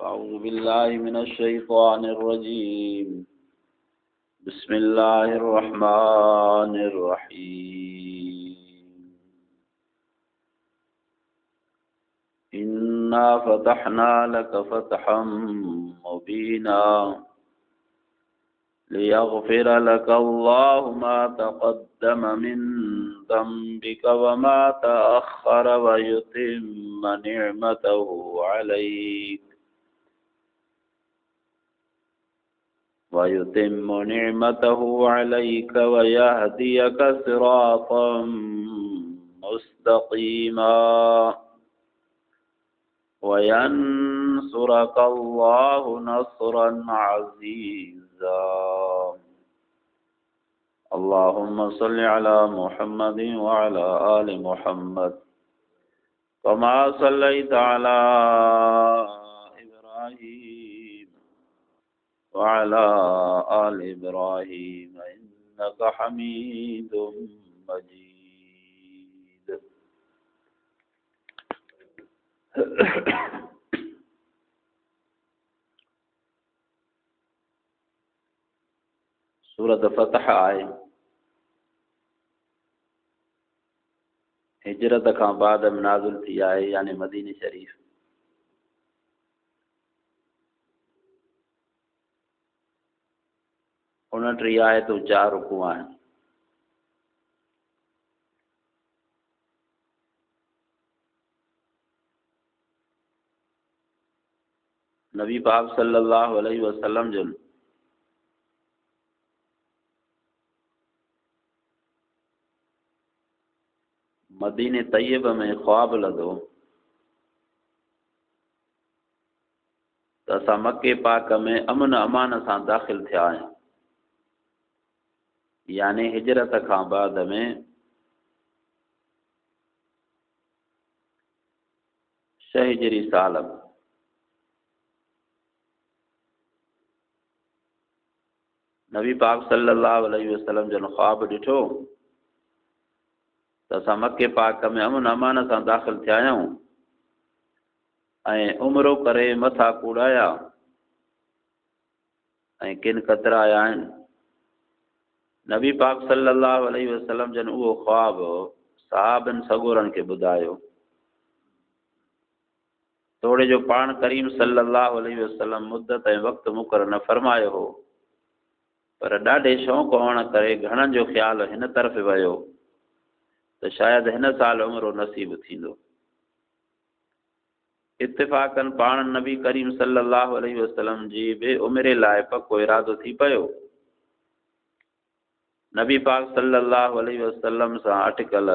أعوذ بالله من الشيطان الرجيم بسم الله الرحمن الرحيم إنا فتحنا لك فتحا مبينا ليغفر لك الله ما تقدم من ذنبك وما تأخر ويتم نعمته عليك ويهديك صراطا مستقيما وينصرك الله نصرا عزيزا اللهم صل على محمد وعلى آل محمد كما صليت على إبراهيم وعلى آل إبراهيم إنك حميد مجيد सूरत फ़तह आहे हिजरत खां बाद में नाज़िल थी आहे यानी मदीने शरीफ़। 29 आयतूं 4 रुकू आहिनि। नबी पाक सल्लल्लाहु अलैहि वसल्लम जो मदीने तैयब में ख्वाब लॻो त असां मके पाक में अमन अमान सां दाख़िल थिया आहियूं, यानी हिजरत खां बाद में 6 हिजरी साल में। नबी पाक सल्लल्लाहु अलैहि वसल्लम जन ख्वाब ॾिठो त असां मके पाक में अमन अमान सां दाख़िल थिया आहियूं ऐं उमिरो करे मथा कूड़ाया ऐं किन कतराया आहिनि। नबी पाक सल्लल्लाहु अलैहि वसल्लम जन उहो ख्वाब सहाबन सगोरन खे ॿुधायो। तोड़े जो पाण करीम सल्लल्लाहु अलैहि वसल्लम मुद्दत ऐं वक़्तु मुक़ररु न फरमायो हो, पर ॾाढे शौक़ हुअण करे घणनि जो ख़्याल हिन तरफ़ वियो त शायदि हिन साल उमिरो नसीब थींदो। इत्तिफ़ाक़न पाण नबी करीम सल्लल्लाहु अलैहि वसल्लम जी बे उमिरे लाइ पको इरादो थी पियो। नबी पाक सल्लल्लाहु अलैहि वसल्लम सां अटकल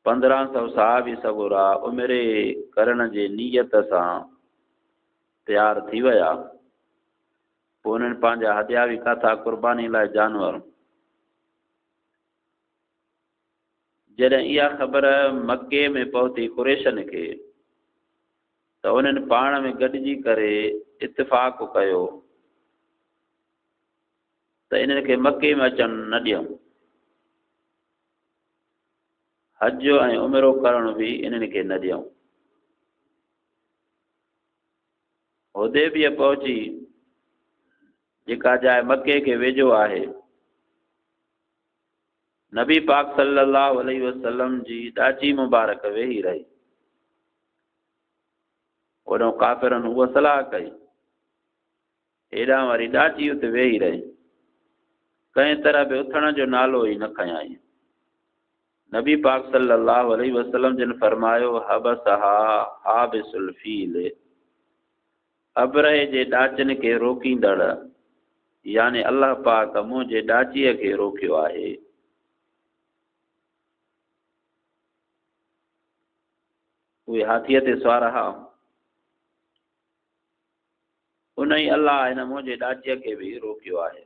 1500 सहाबी सगोरा उमिरे करण जे नियत सां तयार थी विया। पोइ उन्हनि पंहिंजा हदिया बि काथा क़ुर्बानी लाइ जानवर। जॾहिं इहा ख़बर मके में पहुती कुरैशन खे त उन्हनि पाण में गॾिजी करे इत्तिफ़ाक़ कयो त इन्हनि खे मके में अचणु न ॾियूं। हज ऐं उमिरो करणु बि इन्हनि खे न ॾियूं। हुदैबिया पहुची जेका जाइ मके खे वेझो आहे, नबी पाक सल्लल्लाहु अलैहि वसल्लम जी ॾाची मुबारक वेही रही। ओॾो काफ़िरनि उहा सलाह कई, हेॾां वरी ॾाची उते वेही रही, कंहिं तरह बि उथण जो नालो ई न खयाई। नबी पाक सल्लल्लाहु अलैहि वसल्लम जिन फरमायो हबसहा हाबिसुल फील, अबरहे जे ॾाचनि खे रोकींदड़ यानी अल्लाह पाक मुंहिंजे ॾाचीअ खे रोकियो आहे। उहे हाथीअ ते सवार हा, उन ई अल्लाह हिन मुंहिंजे ॾाचीअ खे बि रोकियो आहे।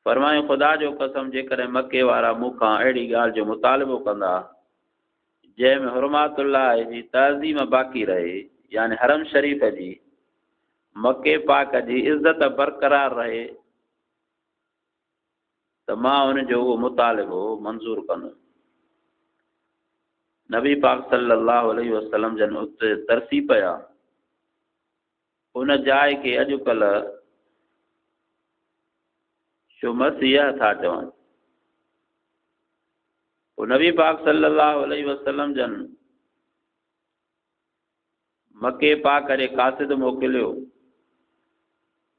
फरमायो ख़ुदा जो कसम, जेकॾहिं मके वारा मूंखां अहिड़ी ॻाल्हि जो मुतालिबो कंदा जंहिंमें हुरमातुल्लाह जी तज़ीम बाक़ी रहे, यानी हरम शरीफ़ जी मके पाक जी इज़त बरक़रार रहे, त मां उनजो उहो मुतालिबो मंज़ूर कंदुमि। नबी पाक सल्लल्लाहु अलैहि वसल्लम जन उते तरसी पिया उन जाइ के अॼुकल्ह शुमसिया था चवनि। पोइ नबी पाक सल्लल्लाहु अलैहि वसल्लम जन मके पा करे कासिद मोकिलियो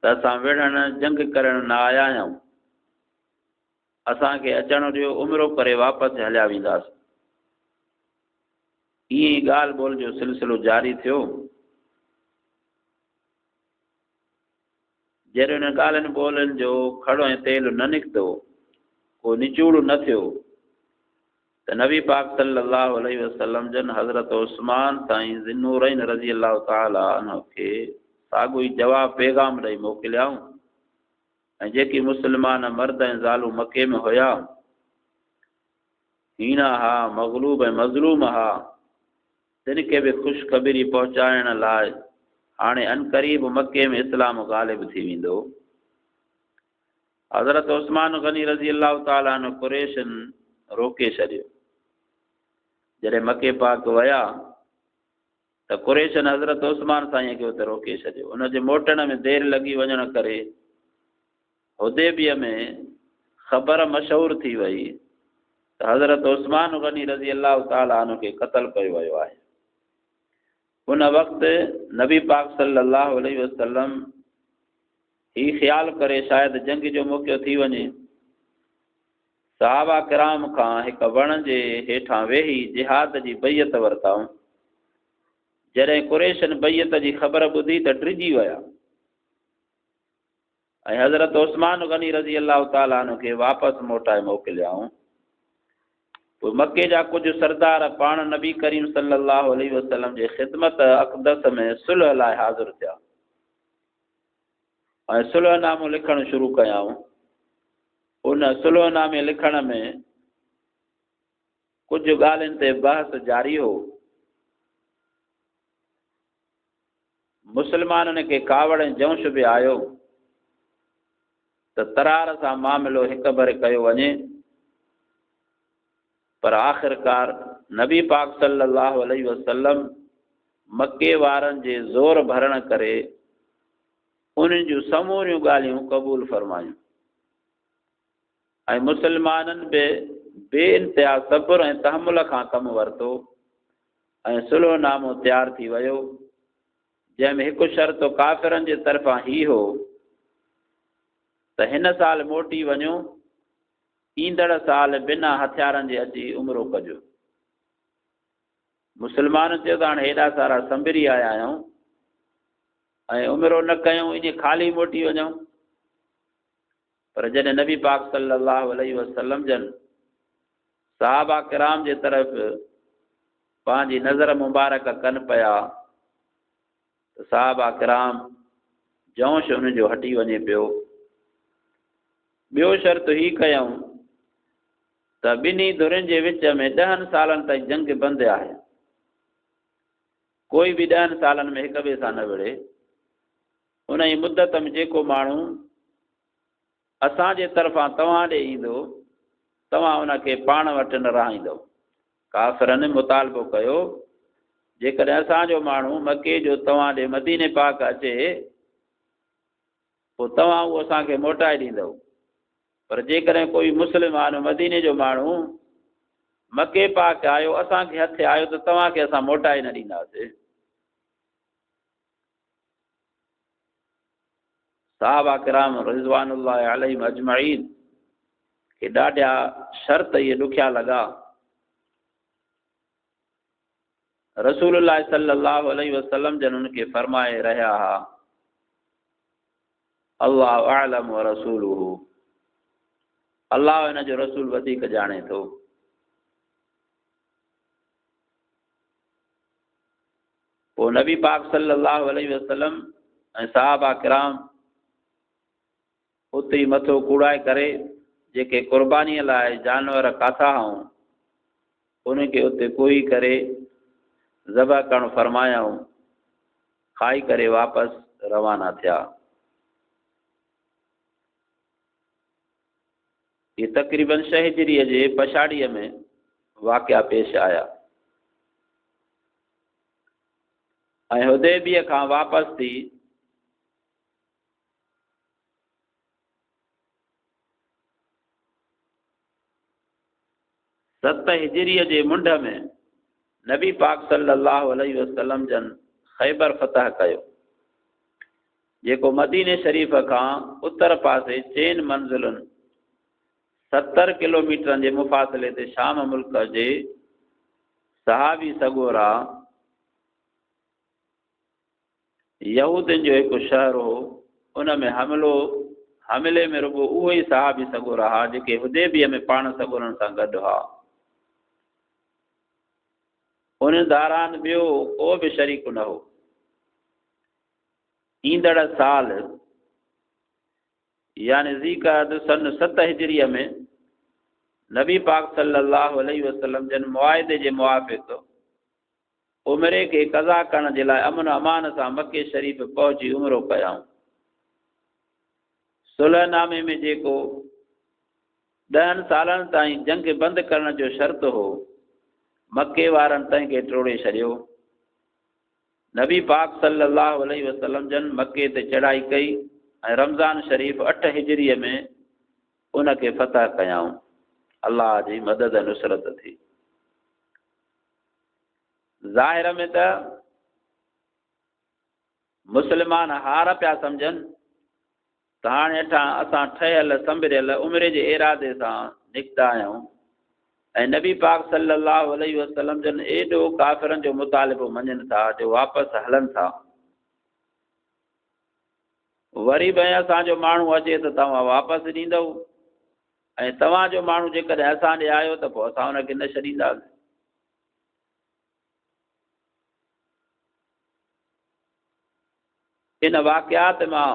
त असां विढ़ण जंग करण न आया आहियूं, असांखे अचण ॾियो, उमिरो करे वापसि हलिया वेंदासीं। ईअं ई ॻाल्हि ॿोल जो सिलसिलो जारी थियो। जॾहिं हुन ॻाल्हियुनि ॿोलनि जो खड़ो ऐं तेल न निकितो, को निचूड़ न थियो, त नबी पाक सल्लल्लाहु अलैहि वसल्लम जन हज़रत उस्मान साईं ज़िन्नूरैन रज़ी अल्लाह ताला अन्हु खे साॻियो ई जवाब पैगाम ॾेई मोकिलियाऊं। ऐं जेकी मुस्लमान मर्द ऐं ज़ालू मके में हुया, हीना हा, मग़लूब ऐं मज़लूम हा, तिन खे बि ख़ुशख़बरी पहुचाइण लाइ हाणे अनक़रीब मके में इस्लाम ग़ालिब थी वेंदो। हज़रत उस्मान गनी रज़ी अल्लाह ताला अन्हु कुरैशन रोके छॾियो। जॾहिं मके पाक विया त कुरैशन हज़रत उस्मान साईं खे उते रोके छॾियो। उनजे मोटण में देरि लॻी वञण करे हुदैबिया में ख़बर मशहूर थी वई त हज़रत उस्मान गनी रज़ी अल्लाह ताला अन्हु खे क़त्ल कयो वियो आहे। उन वक़्तु नबी पाक सल्लल्लाहु अलैहि वसल्लम ही ख़्यालु करे शायदि जंग जो मौक़ो थी वञे, सहाबा किराम खां हिकु वण जे हेठां वेही जिहाद जी बैयत वरिताऊं। जॾहिं कुरैशन बैयत जी ख़बर ॿुधी त टिरिजी विया ऐं हज़रत उस्मान गनी रज़ी अल्लाह ताला अन्हु खे वापसि मोटाए मोकिलियाऊं। पोइ मके जा कुझु सरदार पाण नबी करीम सल्लल्लाहु अलैहि वसल्लम जे ख़िदमत अक़दस में सुलह लाइ हाज़िर थिया ऐं सुलहनामो लिखणु शुरू कयाऊं। उन सुलहनामे लिखण में कुझु ॻाल्हियुनि ते बहस जारी हो। मुस्लमाननि खे कावड़ ऐं जौश बि आयो त तरार सां मामिलो हिक भरे कयो वञे, पर आख़िरकार नबी पाक सल्लल्लाहु अलैहि वसल्लम मके वारनि जे ज़ोर भरण करे उन्हनि जूं समूरियूं ॻाल्हियूं क़बूल फरमायूं ऐं मुस्लमाननि बि बेइंतिहा सब्र ऐं तहमुल खां कमु वरितो ऐं सुलहनामो तयारु थी वियो, जंहिंमें हिकु शर्त काफ़िरनि जे तरफ़ां ही हो त हिन साल मोटी वञो, ईंदड़ साल बिना हथियारनि जे अची उमिरो कजो। मुस्लमान चयो त हाणे हेॾा सारा संभरी आया आहियूं ऐं उमिरो न कयूं, इन ख़ाली मोटी वञूं। पर जॾहिं नबी पाक सल्लल्लाहु अलैहि वसल्लम जन सहाबा किराम जे तरफ़ पंहिंजी नज़र मुबारक कनि पिया त सहाबा किराम जौश हुनजो हटी वञे पियो। ॿियो शर्त ही कयूं त ॿिन्ही धुरनि जे विच में 10 सालनि ताईं जंग बंदि आहे, कोई बि 10 सालनि में हिक ॿिए सां न विढ़े। उन ई मुदत में जेको माण्हू असांजे तरफ़ां तव्हां ॾे ईंदो, तव्हां उनखे पाण वटि न रहाईंदो। काफ़िरनि मुतालबो कयो, जेकॾहिं असांजो माण्हू मके जो तव्हां ॾे मदीने पाक अचे पोइ तव्हां उहो असांखे मोटाए ॾींदव, पर जेकॾहिं कोई मुस्लमान मदीने जो माण्हू मके पाक आयो, असांखे हथे आयो, त तव्हांखे असां मोटाए न ॾींदासीं। सहाबा किराम रिज़वानुल्लाह अलैहिम अजमईन खे ॾाढा शर्त इहे ॾुखिया लॻा। रसूलुल्लाह सल्लल्लाहु अलैहि वसल्लम जन उनखे फरमाए रहिया हा, अल्लाहु अअलम व रसूलुहु, अल्लाह हिन जो रसूल वधीक ॼाणे थो। पोइ नबी पाक सल्लल्लाहु अलैहि वसल्लम ऐं सहाबा किराम उते ई मथो कूड़ाए करे जेके क़ुर्बानीअ लाइ जानवर काथा हूं उनखे उते कोई करे ज़बह करणु फरमायाऊं, खाई करे वापसि रवाना थिया। ये तक़रीबन 6 हिजरीअ जे पछाड़ीअ में वाक़िया पेश आया। ऐं हुदैबिया खां वापसि थी सत हिजरीअ जे मुंड में नबी पाक सल्लल्लाहु अलैहि वसल्लम जन ख़ैबर फतह कयो, जेको मदीने शरीफ़ खां उत्तर पासे चइनि मंज़िलुनि 70 किलोमीटरनि जे मुफ़ासिले ते शाम मुल्क जे सहाबी सगोरा यहूदियुनि जो हिकु शहर हो। उन में हमले में रुगो उहो ई सहाबी सगोरा हा जेके हुदैबिया में पाण सगोरनि सां गॾु हुआ। उन दौरान ॿियो को बि शरीक न हो। ईंदड़ साल यानी ज़ीक़अद सन 7 हिजरीअ में नबी पाक सल्लल्लाहु अलैहि वसल्लम जन मुआहिदे जे मुआफ़िक़ उमिरे खे क़ज़ा करण जे लाइ अमन अमान सां मके शरीफ़ पहुची उमिरो कयाऊं। सुलहनामे में जेको 10 सालनि ताईं जंग बंदि करण जो शर्त हो, मके वारनि तंहिंखे टोड़े छॾियो। नबी पाक सल्लल्लाहु अलैहि वसल्लम जन मके ते चढ़ाई कई ऐं रमज़ान शरीफ़ 8 हिजरीअ में उनखे फतह कयाऊं। अल्लाह जी मदद नुसरत थी। ज़ाहिर में त मुस्लमान हार पिया सम्झनि त हाणे असां ठहियल संभरियल उमिरि जे इरादे सां निकिता आहियूं ऐं नबी पाक सल्लल्लाहु अलैहि वसल्लम जन एॾो काफ़िरनि जो मुतालिबो मञनि था जो वापसि हलनि था। वरी बि असांजो माण्हू अचे त तव्हां वापसि ॾींदव ऐं तव्हांजो माण्हू जेकॾहिं असां ॾे आयो त पोइ असां हुनखे न छॾींदासीं। इन वाक़ियात मां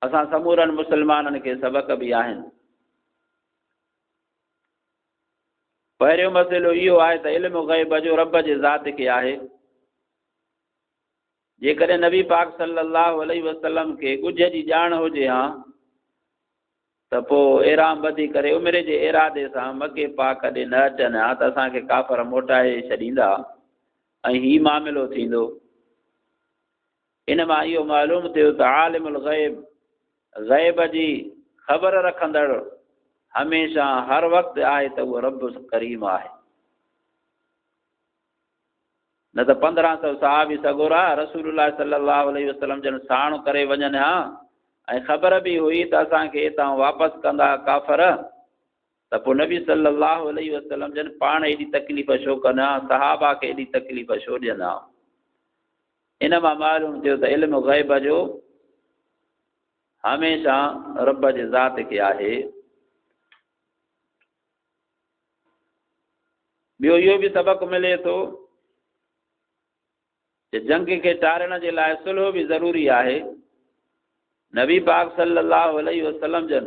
असां समूरनि मुस्लमाननि खे सबक़ बि आहिनि। पहिरियों मसइलो इहो आहे त इल्मु ग़ैब जो रब जे ज़ात खे आहे। जेकॾहिं नबी पाक सल्लल्लाहु अलैहि वसल्लम खे ॻुझ जी ॼाण हुजे हा त पोइ एराम ॿधी करे उमिरि जे इरादे सां मके पाक ॾे न अचनि हा त असांखे काफ़र मोटाए छॾींदा ऐं हीउ मामिलो थींदो। इन मां इहो मालूम थियो त आलिमुल ग़ैब ग़ैब जी ख़बर रखंदड़ हमेशह हर वक़्तु आहे त उहो रब करीम आहे। न त 1500 सहाबी सगोरा रसूलुल्लाह सल्लल्लाहु अलैहि वसल्लम जन साण करे वञनि हा ऐं ख़बर बि हुई त असांखे हितां वापसि कंदा काफ़र त पोइ नबी सल्लल्लाहु अलैहि वसल्लम जन पाण एॾी तकलीफ़ छो कनि हा, सहाबा खे एॾी तकलीफ़ छो ॾियनि हा। इन मां मालूम थियो त इल्मु ग़ैब जो हमेशह रब जे ज़ात खे आहे। ॿियो इहो बि सबक़ मिले थो कि जंग खे टारण जे लाइ सुलह बि ज़रूरी आहे। नबी पाक सल्लल्लाहु अलैहि वसल्लम जन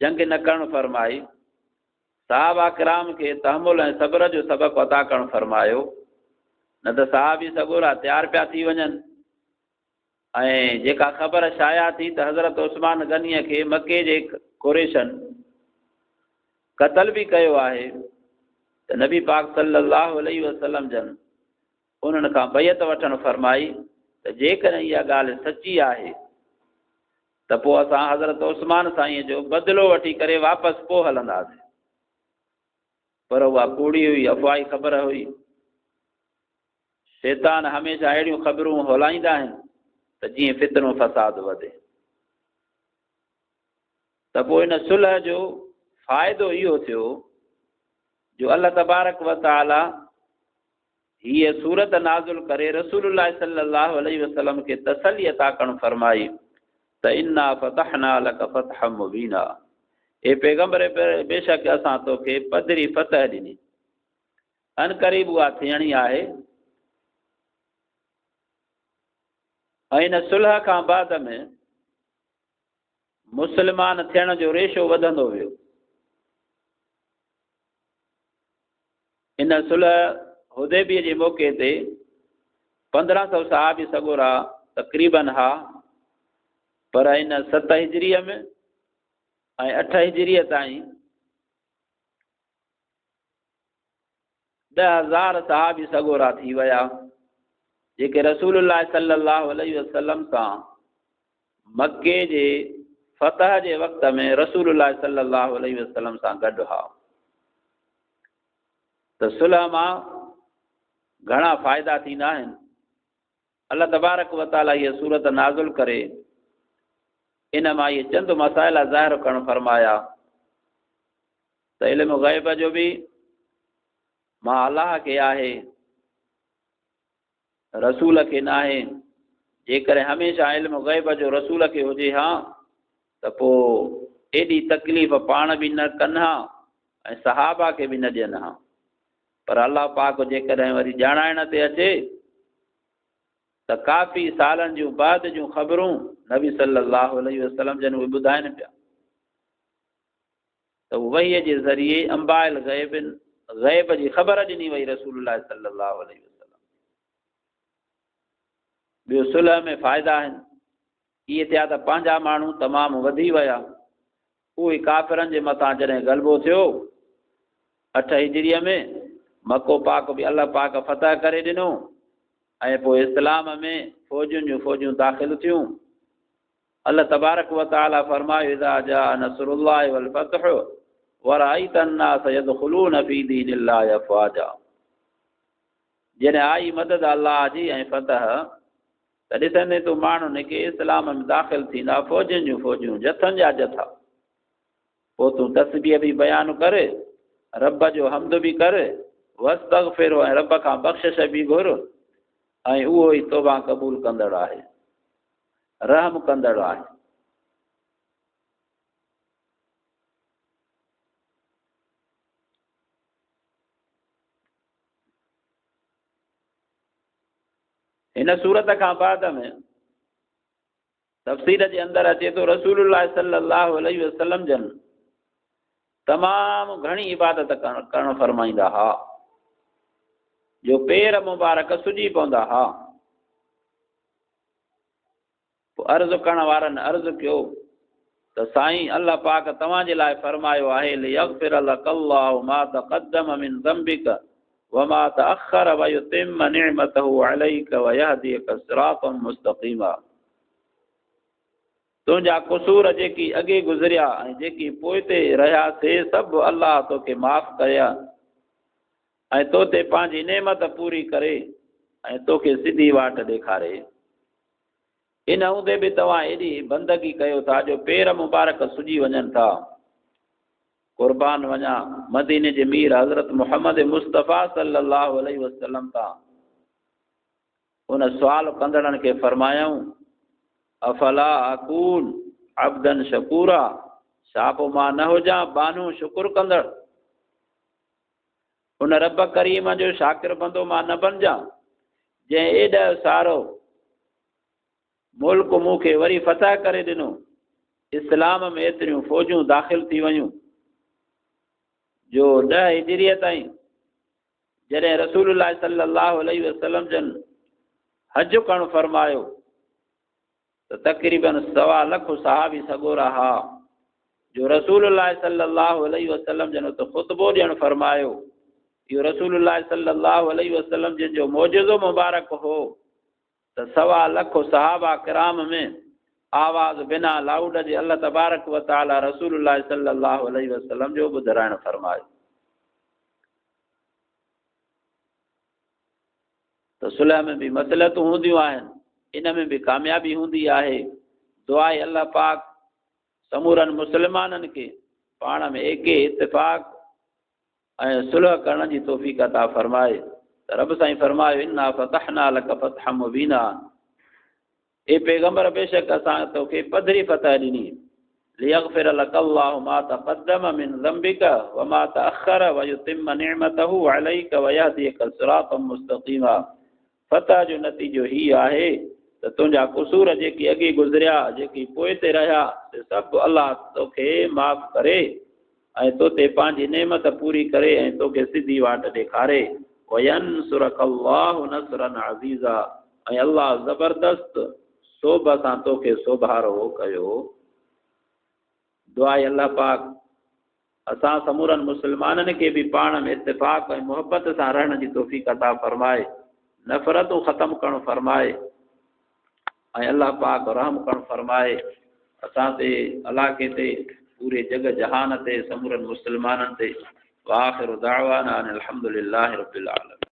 जंग न करणु फरमाई, सहाबा किराम खे तहमुल ऐं सब्र जो सबक़ अता करणु फरमायो। न त सहाबी सगोरा तयारु पिया थी वञनि ऐं जेका ख़बर शाया थी त हज़रत उस्मान गनीअ खे मके जे कुरैशनि क़तल बि कयो आहे त नबी पाक सल्लल्लाहु अलैहि वसल्लम जन उन्हनि खां बैत वठणु फरमाई त जेकॾहिं इहा ॻाल्हि सची आहे त पोइ असां हज़रत उस्मान साईं जो बदिलो वठी करे वापसि पोइ हलंदासीं। पर उहा कूड़ी हुई, अफ़वाही ख़बर हुई। शैतान हमेशह अहिड़ियूं ख़बरूं हलाईंदा आहिनि त जीअं फितनो फ़साद वधे। त पोइ इन सुलह जो फ़ाइदो इहो थियो जो अल्लाह तबारक व तआला हीअ सूरत नाज़ुल करे रसूलुल्लाह सल्लल्लाहु अलैहि वसल्लम खे तसली अता करणु फरमाई त इन्ना फ़तहना लक फ़तहम मुबीना, ए पैगंबर बेशक असां तोखे पधरी फतह ॾिनी, अन क़रीब उहा थियणी आहे। ऐं इन सुलह खां बाद में मुस्लमान थियण जो रेशो वधंदो वियो। इन सुलह हुदैबिया जे मौक़े ते 1500 सहाबी सगोरा तक़रीबन हा, पर इन 7 हिजरीअ में ऐं 8 हिजरीअ ताईं 10,000 सहाबी सगोरा थी विया। जेके रसूलुल्लाह सल्लल्लाहु अलैहि वसल्लम सां मक्के जे फतह जे वक़्त में रसूलुल्लाह सल्लल्लाहु अलैहि वसल्लम सां गॾु हा। त सुलह मां घणा फ़ाइदा थींदा आहिनि। अल्लाह तबारक व तआला ये सूरत नाज़िल करे इन मां ये चंद मसाइल ज़ाहिर करण फरमाया त इल्म ग़ैब जो भी मां अल्लाह के आहे, रसूल के नाहे। जेकॾहिं हमेशह इल्म ग़ैब जो रसूल के हुजे हा त पोइ एॾी तकलीफ़ पाण बि न कनि हा ऐं सहाबा के बि न ॾियनि हा। पर अल्लाह पाक जेकॾहिं वरी ॼाणाइण ते अचे त काफ़ी सालनि जूं बाद जूं ख़बरूं नबी सल्लल्लाहु अलैहि वसल्लम जन उहे ॿुधाइनि पिया त वहीअ जे ज़रिए अंबाइल ग़ैब जी ख़बर ॾिनी वई रसूलुल्लाह सल्लल्लाहु अलैहि वसल्लम। ॿियो सुलह में फ़ाइदा आहिनि। इहे थिया त पंहिंजा माण्हू तमामु वधी विया। उहे काफ़िरनि जे मथां जॾहिं ग़लबो थियो 8 हिजरीअ में मको पाक बि अल्लाह पाक फतह करे ॾिनो ऐं पोइ इस्लाम में फ़ौजुनि जूं फ़ौजूं दाख़िल थियूं। अल्लाह तबारक व तआला फरमायो इज़ा जाअ नसरुल्लाहि वल फ़तह वरअयत अन्नास यदखुलून फी दीनिल्लाहि अफ़वाजा। जॾहिं आई मदद अल्लाह जी ऐं फतह त ॾिसंदे तूं माण्हुनि खे इस्लाम में दाख़िल थींदा फ़ौजुनि जूं फ़ौजूं जथनि जा जथा। पोइ तूं तस्बीह बि बयानु कर, रब जो हम्द बि कर, वस्तगफिर ऐं रब खां बख़्शिश बि घुर ऐं उहो ई तौबा क़बूल कंदड़ आहे, रहम कंदड़ आहे। इन सूरत खां बाद में तफ़सीर जे अंदरि अचे थो रसूलुल्लाह सल्लल्लाहु अलैहि वसल्लम जन तमामु घणी इबादत करणु फरमाईंदा हा, जो पेर मुबारक सुजी पवंदा हा। पोइ अर्ज़ु करण वारनि अर्ज़ु कयो त साईं अल्लाह पाक तव्हांजे लाइ फरमायो आहे लियग़फिर लकल्लाहु मा तक़द्दम मिन ज़म्बिक वमा तअख़र वयुतिम्म निअमतहु अलैक वयहदीक सिरातम मुस्तक़ीमा। तुंहिंजा क़ुसूर जेकी अॻे गुज़रिया ऐं जेकी पोइते रहिया से सभु अल्लाह तोखे माफ़ कया ऐं तो ते पंहिंजी नेमत पूरी करे ऐं तोखे सिधी वाट ॾेखारे। इन हूंदे बि तव्हां एॾी बंदगी कयो था जो पेर मुबारक सुजी वञनि था। क़ुर्बान वञा मदीने जे मीर हज़रत मोहम्मद मुस्तफ़ा सल्लल्लाहु अलैहि वसल्लम तां उन सुवाल कंदड़नि खे फरमायूं अफला अकून अब्दन शकूरा, छा पोइ मां न हुजां बानू शुकुर कंदड़। उन रब करीम जो शाकिर बंदो मां न बणिजां जंहिं एॾो सारो मुल्क मूंखे वरी फतह करे ॾिनो, इस्लाम में एतिरियूं फ़ौजूं दाख़िल थी वयूं जो 10 हिजरीअ ताईं जॾहिं रसूलुल्लाह सल्लल्लाहु अलैहि वसल्लम जन हज करणु फरमायो त तक़रीबन 1.25 लख सहाबी सॻोरा हा जो रसूलुल्लाह सल्लल्लाहु अलैहि वसल्लम जन त ख़ुतबो ॾियणु फरमायो। इहो रसूलुल्लाह सल्लल्लाहु अलैहि वसल्लम जिन जो मौजज़ो मुबारक हो त 1.25 लख सहाबा किराम में आवाज़ बिना लाउड जे अल्लाह तबारक व तआला रसूलुल्लाह सल्लल्लाहु अलैहि वसल्लम जो ॿुधाइणु फरमायो। त सुलह में भी मसलतूं हूंदियूं आहिनि, इन में भी कामयाबी हूंदी आहे। दुआ आहे अल्लाह पाक समूरनि मुस्लमाननि खे पाण में एके इत्तिफ़ाक़ ऐं सुलह करण जी तौफ़ीक़ अता फरमाए। त रब साईं फरमायो इन्ना फ़तहना लक फ़तहम मुबीना, ए पैगंबर बेशक असां तोखे पधरी फतह ॾिनी लियग़फिर लकल्लाहु मा तक़द्दम मिन ज़म्बिक वमा तअख़र वयुतिम्म निअमतहु अलैक वयहदीक सिरातम मुस्तक़ीमा। फतह जो नतीजो ही आहे त तुंहिंजा क़ुसूर जेकी अॻे गुज़रिया जेकी पोइते रहिया से सभु अल्लाह तोखे माफ़ करे ऐं तो ते पंहिंजी नेमत पूरी करे ऐं तोखे सिधी वाट ॾेखारे। वयंसुरक अल्लाहु नसरन अज़ीज़ा, ऐं अल्लाह ज़बरदस्त सोभ सां तोखे सोभारो कयो। दुआ आहे अल्लाह पाक असां समूरनि मुस्लमाननि खे बि पाण में इत्तिफ़ाक़ ऐं मुहबत सां रहण जी तौफ़ीक़ अता फरमाए। नफ़रतूं ख़त्म करण फरमाए ऐं अल्लाह पाक रहम करण फरमाए असां ते इलाइक़े ते पूरे जग जहान ते समूरनि मुस्लमाननि ते। व आख़िरु दाअवाना अनिल हम्दुलिल्लाहि रब्बिल आलमीन।